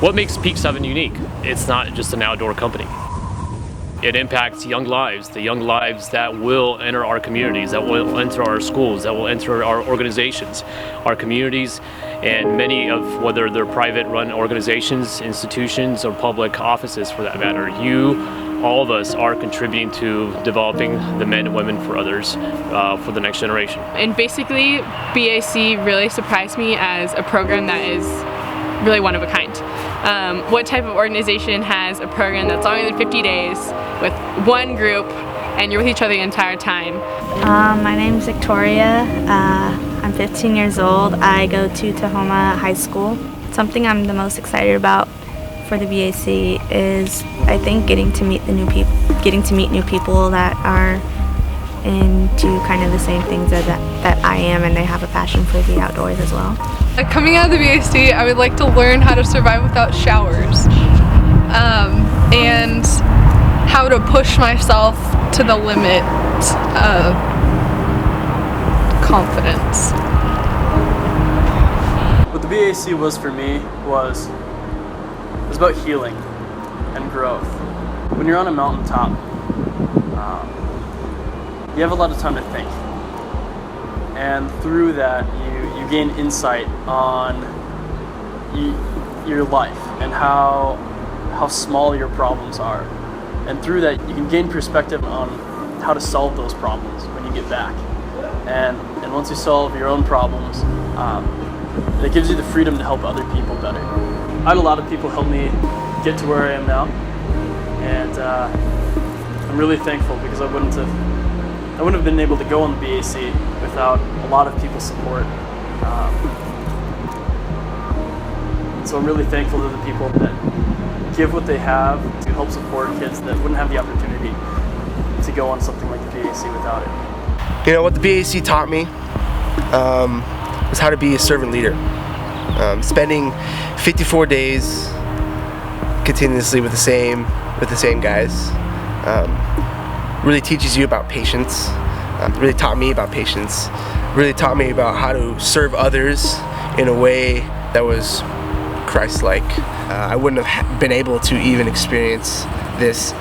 What makes Peak 7 unique? It's not just an outdoor company. It impacts young lives, the young lives that will enter our communities, that will enter our schools, that will enter our organizations, our communities, and many of, whether they're private run organizations, institutions, or public offices for that matter. All of us are contributing to developing the men and women for others, for the next generation. And basically, BAC really surprised me as a program that is really one of a kind. What type of organization has a program that's longer than 50 days with one group and you're with each other the entire time? My name's Victoria. I'm 15 years old. I go to Tahoma High School. Something I'm the most excited about for the BAC is, I think, getting to meet new people that are into kind of the same things that I am, and they have a passion for the outdoors as well. Coming out of the BAC, I would like to learn how to survive without showers, and how to push myself to the limit of confidence. What the BAC was for me was about healing and growth. When you're on a mountaintop, you have a lot of time to think, and through that you gain insight on your life and how small your problems are, and through that you can gain perspective on how to solve those problems when you get back. And once you solve your own problems, it gives you the freedom to help other people better. I had a lot of people help me get to where I am now, and I'm really thankful, because I wouldn't have been able to go on the BAC without a lot of people's support. So I'm really thankful to the people that give what they have to help support kids that wouldn't have the opportunity to go on something like the BAC without it. You know, what the BAC taught me was how to be a servant leader. Spending 54 days continuously with the same guys really teaches you about patience. Really taught me about patience. Really taught me about how to serve others in a way that was Christ-like. I wouldn't have been able to even experience this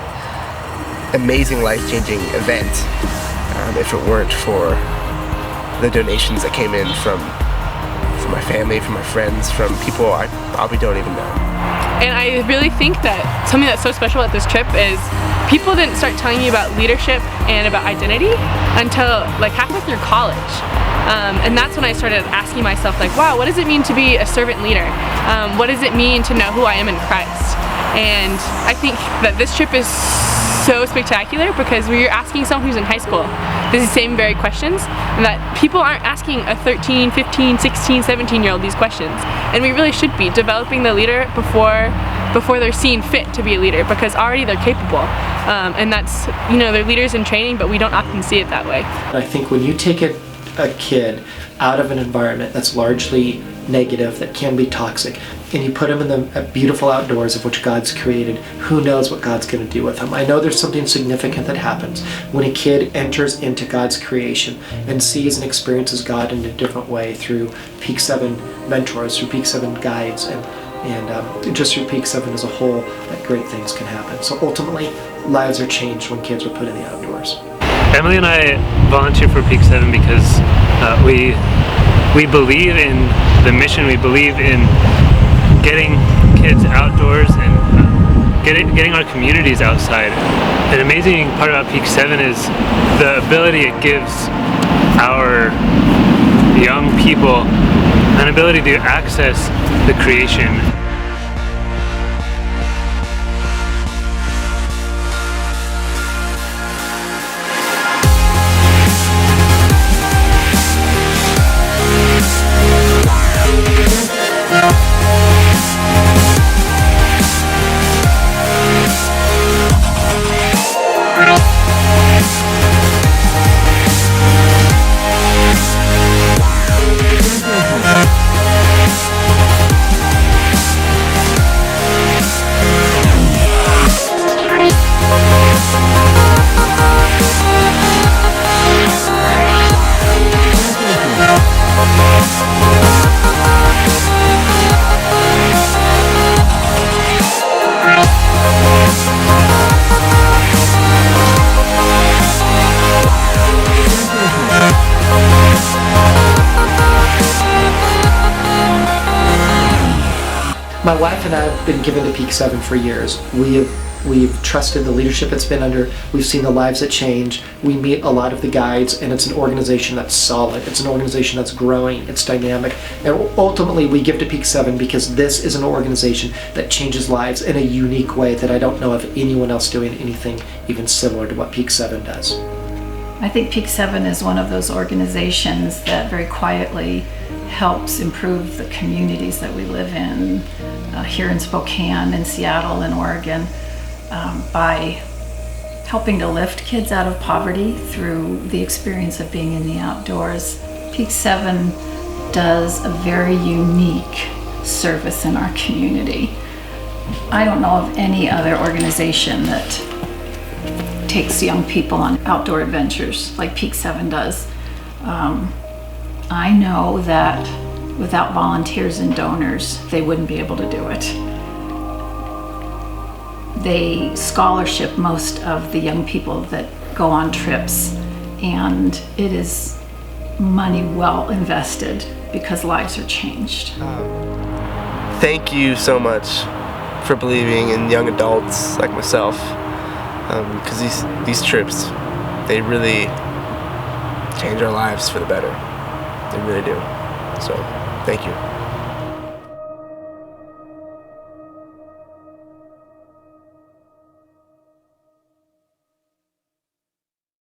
amazing, life-changing event if it weren't for the donations that came in from my family, from my friends, from people I probably don't even know. And I really think that something that's so special at this trip is people didn't start telling me about leadership and about identity until like halfway through college. And that's when I started asking myself, like, wow, what does it mean to be a servant leader? What does it mean to know who I am in Christ? And I think that this trip is so spectacular because we're asking someone who's in high school these same very questions, and that people aren't asking a 13, 15, 16, 17-year-old these questions. And we really should be developing the leader before they're seen fit to be a leader, because already they're capable. And that's, you know, they're leaders in training, but we don't often see it that way. I think when you take a kid out of an environment that's largely negative, that can be toxic, and you put them in the beautiful outdoors of which God's created, who knows what God's going to do with them. I know there's something significant that happens when a kid enters into God's creation and sees and experiences God in a different way through Peak 7 mentors, through Peak 7 guides, and just through Peak 7 as a whole, that great things can happen. So ultimately, lives are changed when kids are put in the outdoors. Emily and I volunteer for Peak 7 because we believe in the mission. We believe in getting kids outdoors and getting our communities outside. An amazing part about Peak 7 is the ability it gives our young people an ability to access the creation. My wife and I have been given to Peak 7 for years. We've trusted the leadership it's been under. We've seen the lives that change. We meet a lot of the guides, and it's an organization that's solid. It's an organization that's growing. It's dynamic. And ultimately, we give to Peak 7 because this is an organization that changes lives in a unique way that I don't know of anyone else doing anything even similar to what Peak 7 does. I think Peak 7 is one of those organizations that very quietly helps improve the communities that we live in here in Spokane, in Seattle, in Oregon, by helping to lift kids out of poverty through the experience of being in the outdoors. Peak 7 does a very unique service in our community. I don't know of any other organization that takes young people on outdoor adventures like Peak 7 does. I know that without volunteers and donors, they wouldn't be able to do it. They scholarship most of the young people that go on trips, and it is money well invested because lives are changed. Thank you so much for believing in young adults like myself, because these trips, they really change our lives for the better. They really do. So, thank you.